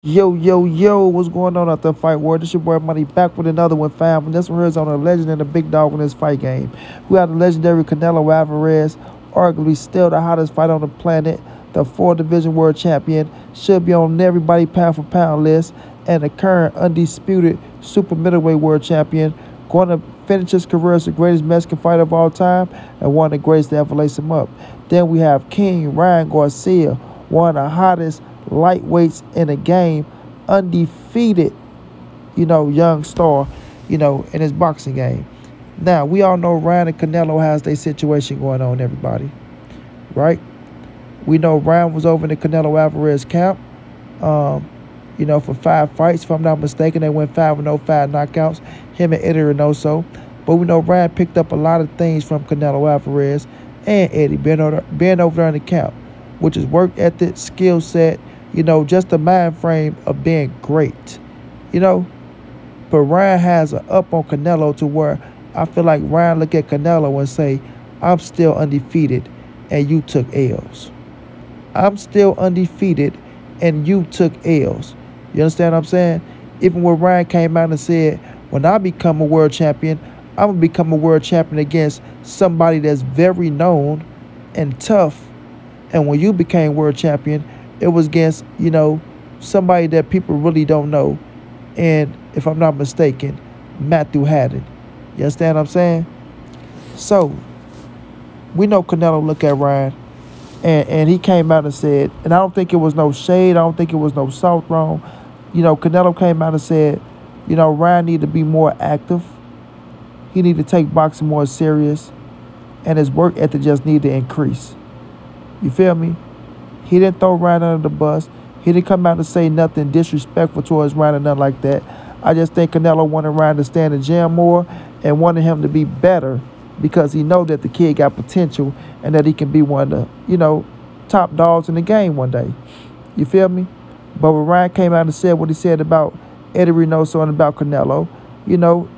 Yo, yo, yo, what's going on out there, Fight World? This your boy Money back with another one, fam. And this one here is on a legend and a big dog in this fight game. We have the legendary Canelo Alvarez, arguably still the hottest fighter on the planet, the 4 division world champion, should be on everybody pound for pound list, and the current undisputed super middleweight world champion, going to finish his career as the greatest Mexican fighter of all time and one of the greatest to ever lace him up. Then we have King Ryan Garcia, one of the hottest lightweights in the game, undefeated, young star, in his boxing game. Now, we all know Ryan and Canelo has their situation going on, everybody, right? We know Ryan was over in the Canelo Alvarez camp, for 5 fights. If I'm not mistaken, they went 5-0, 5 knockouts, him and Eddie Reynoso. But we know Ryan picked up a lot of things from Canelo Alvarez and Eddie being over there in the camp, which is work ethic, skill set, just the mind frame of being great, But Ryan has an up on Canelo to where I feel like Ryan look at Canelo and say, I'm still undefeated and you took L's. I'm still undefeated and you took L's. You understand what I'm saying? Even when Ryan came out and said, when I become a world champion, I'm going to become a world champion against somebody that's very known and tough. And when you became world champion, it was against, somebody that people really don't know. And if I'm not mistaken, Matthew Haddon. You understand what I'm saying? So, we know Canelo look at Ryan, and he came out and said, and I don't think it was no shade, I don't think it was no soft wrong. Canelo came out and said, Ryan need to be more active. He need to take boxing more serious, and his work ethic just need to increase. You feel me? He didn't throw Ryan under the bus. He didn't come out and say nothing disrespectful towards Ryan or nothing like that. I just think Canelo wanted Ryan to stay in the gym more and wanted him to be better because he know that the kid got potential and that he can be one of the, top dogs in the game one day. You feel me? But when Ryan came out and said what he said about Eddie Reynoso and about Canelo,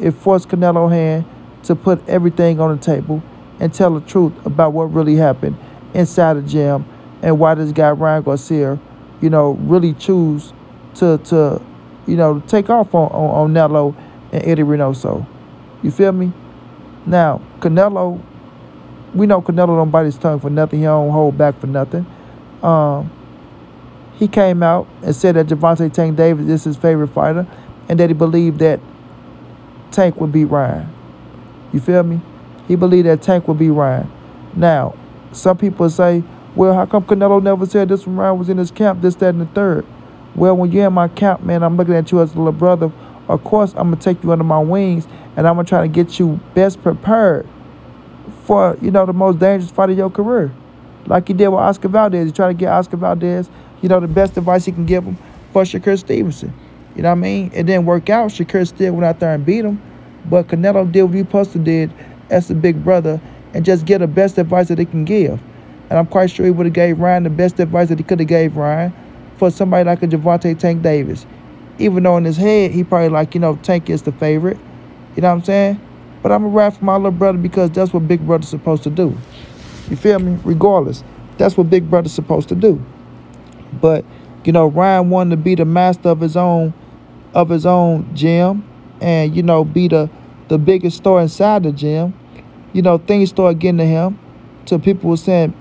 it forced Canelo's hand to put everything on the table and tell the truth about what really happened inside the gym and why this guy Ryan Garcia, really choose to take off on Nello and Eddie Reynoso. You feel me? Now, Canelo, we know Canelo don't bite his tongue for nothing. He don't hold back for nothing. He came out and said that Gervonta Tank Davis is his favorite fighter and that he believed that Tank would beat Ryan. You feel me? He believed that Tank would beat Ryan. Now, some people say, well, how come Canelo never said this when Ryan was in his camp, this, that, and the third? Well, when you're in my camp, man, I'm looking at you as a little brother. Of course, I'm going to take you under my wings, and I'm going to try to get you best prepared for, the most dangerous fight of your career. Like he did with Oscar Valdez. He tried to get Oscar Valdez, the best advice he can give him for Shakur Stevenson. You know what I mean? It didn't work out. Shakur still went out there and beat him. But Canelo did what he supposed to did as a big brother and just get the best advice that he can give. And I'm quite sure he would have gave Ryan the best advice that he could have gave Ryan for somebody like a Gervonta Tank Davis. Even though in his head, he probably like, Tank is the favorite. You know what I'm saying? But I'm going to ride for my little brother because that's what big brother's supposed to do. You feel me? Regardless, that's what big brother's supposed to do. But, Ryan wanted to be the master of his own gym and, be the biggest star inside the gym. Things started getting to him. So people were saying,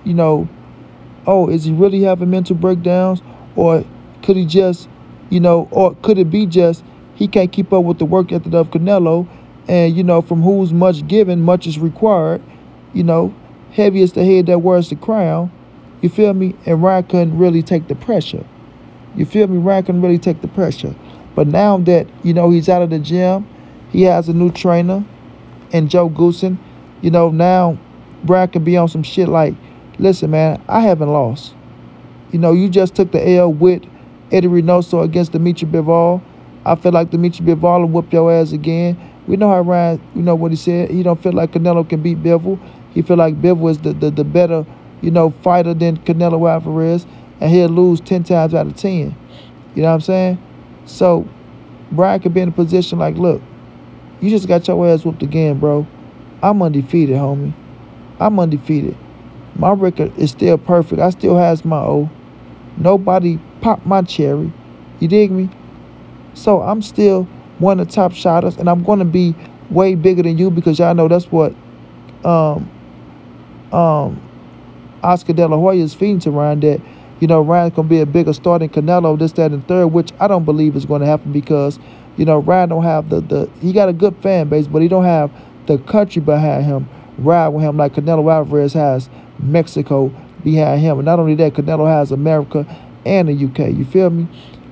oh, is he really having mental breakdowns? Or could he just, or could it be just he can't keep up with the work ethic of Canelo? And, from who's much given, much is required. Heavy is the head that wears the crown. You feel me? And Ryan couldn't really take the pressure. You feel me? Ryan couldn't really take the pressure. But now that, he's out of the gym, he has a new trainer and Joe Goosen, now Ryan can be on some shit like, listen, man, I haven't lost. You just took the L with Eddie Reynoso against Dimitri Bivol. I feel like Dimitri Bivol will whoop your ass again. We know how Ryan, what he said. He don't feel like Canelo can beat Bivol. He feel like Bivol is the better, fighter than Canelo Alvarez, and he'll lose 10 times out of 10. You know what I'm saying? So, Ryan could be in a position like, look, you just got your ass whooped again, bro. I'm undefeated, homie. I'm undefeated. My record is still perfect. I still has my O. Nobody popped my cherry. You dig me? So I'm still one of the top shotters, and I'm going to be way bigger than you because y'all know that's what um, Oscar De La Hoya is feeding to Ryan, that, you know, Ryan's going to be a bigger star than Canelo, this, that, and third, which I don't believe is going to happen because, you know, Ryan don't have he got a good fan base, but he don't have the country behind him, ride with him like Canelo Alvarez has Mexico behind him. And not only that, Canelo has America and the UK. You feel me?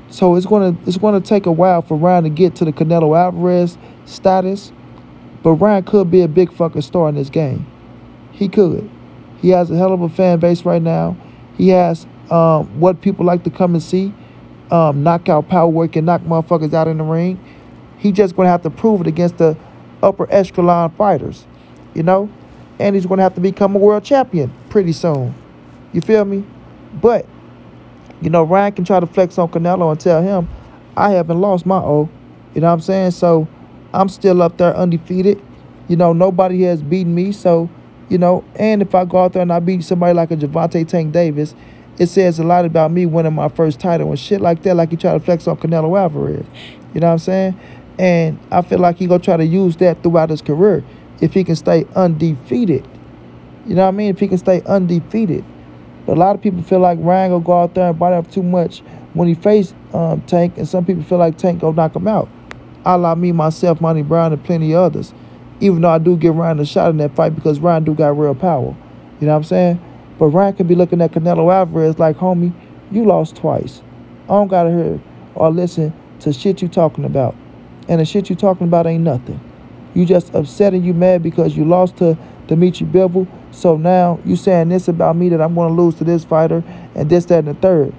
So it's gonna take a while for Ryan to get to the Canelo Alvarez status, but Ryan could be a big fucking star in this game. He could. He has a hell of a fan base right now. He has what people like to come and see. Knockout power work and knock motherfuckers out in the ring. He just gonna have to prove it against the upper echelon fighters, you know? And he's gonna have to become a world champion pretty soon. You feel me? But, you know, Ryan can try to flex on Canelo and tell him, I haven't lost my O. You know what I'm saying? So I'm still up there undefeated. You know, nobody has beaten me. So, you know, and if I go out there and I beat somebody like a Gervonta Tank Davis, it says a lot about me winning my first title and shit like that, like he try to flex on Canelo Alvarez. You know what I'm saying? And I feel like he gonna try to use that throughout his career if he can stay undefeated. You know what I mean? If he can stay undefeated. But a lot of people feel like Ryan gonna go out there and bite up too much when he faced Tank, and some people feel like Tank gonna knock him out. A la me, myself, montray-brown, and plenty of others. Even though I do give Ryan a shot in that fight because Ryan do got real power. You know what I'm saying? But Ryan could be looking at Canelo Alvarez like, homie, you lost twice. I don't gotta hear or listen to shit you talking about. And the shit you talking about ain't nothing. You just upset and you mad because you lost to Dimitri Bivol. So now you saying this about me, that I'm going to lose to this fighter and this, that, and the third.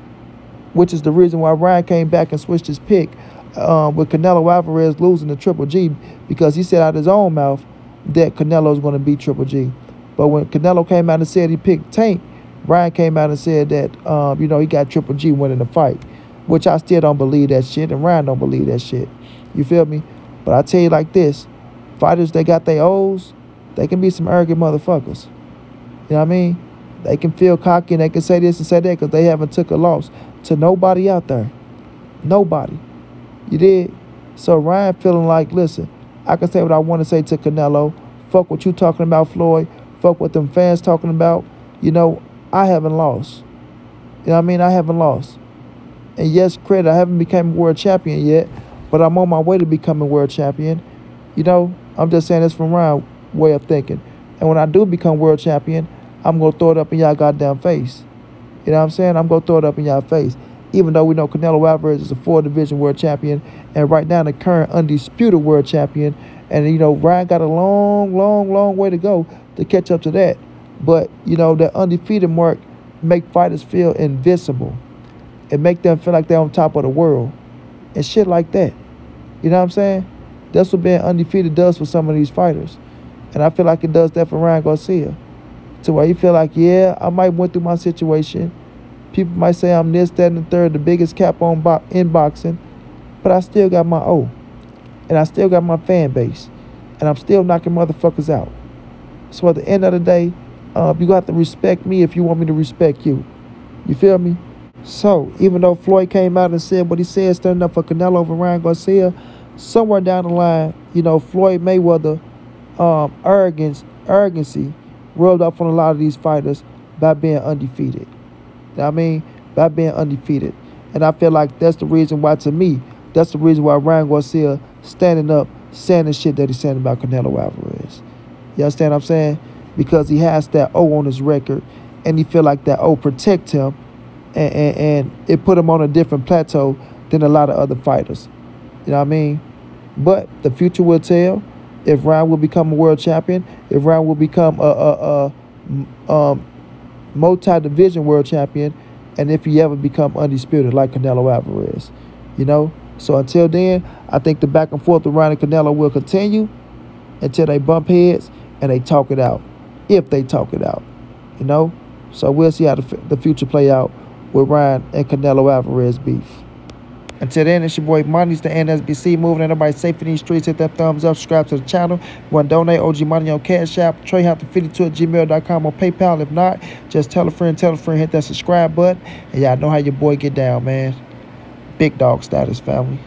Which is the reason why Ryan came back and switched his pick with Canelo Alvarez losing to Triple G, because he said out of his own mouth that Canelo is going to beat Triple G. But when Canelo came out and said he picked Tank, Ryan came out and said that, you know, he got Triple G winning the fight. Which I still don't believe that shit, and Ryan don't believe that shit. You feel me? But I tell you like this, fighters that got their O's, they can be some arrogant motherfuckers. You know what I mean? They can feel cocky and they can say this and say that because they haven't took a loss to nobody out there. Nobody. You did? So Ryan feeling like, listen, I can say what I want to say to Canelo. Fuck what you talking about, Floyd. Fuck what them fans talking about. You know, I haven't lost. You know what I mean? I haven't lost. And yes, credit, I haven't become a world champion yet, but I'm on my way to becoming world champion. You know, I'm just saying this from Ryan's way of thinking. And when I do become world champion, I'm going to throw it up in y'all goddamn face. You know what I'm saying? I'm going to throw it up in y'all face. Even though we know Canelo Alvarez is a 4-division world champion, and right now the current undisputed world champion. And, you know, Ryan got a long way to go to catch up to that. But, you know, that undefeated mark make fighters feel invincible. It make them feel like they're on top of the world. And shit like that. You know what I'm saying? That's what being undefeated does for some of these fighters. And I feel like it does that for Ryan Garcia. To where you feel like, yeah, I might went through my situation. People might say I'm this, that, and the third, the biggest cap on in boxing. But I still got my O. And I still got my fan base. And I'm still knocking motherfuckers out. So at the end of the day, you got to respect me if you want me to respect you. You feel me? So, even though Floyd came out and said what he said, standing up for Canelo over Ryan Garcia, somewhere down the line, you know, Floyd Mayweather arrogancy rubbed off on a lot of these fighters by being undefeated. You know what I mean? By being undefeated. And I feel like that's the reason why, to me, that's the reason why Ryan Garcia standing up, saying the shit that he's saying about Canelo Alvarez. You understand what I'm saying? Because he has that O on his record, and he feel like that O protect him, and it put him on a different plateau than a lot of other fighters. You know what I mean? But the future will tell if Ryan will become a world champion, if Ryan will become a multi-division world champion, and if he ever become undisputed like Canelo Alvarez. You know? So until then, I think the back and forth with Ryan and Canelo will continue until they bump heads and they talk it out. If they talk it out. You know? So we'll see how the future play out with Ryan and Canelo Alvarez beef. Until then, it's your boy Money's the NSBC, moving everybody safe in these streets. Hit that thumbs up, subscribe to the channel. You want to donate OG Money on Cash App, TreyHunt52@gmail.com or PayPal. If not, just tell a friend, hit that subscribe button. And y'all know how your boy get down, man. big dog status, family.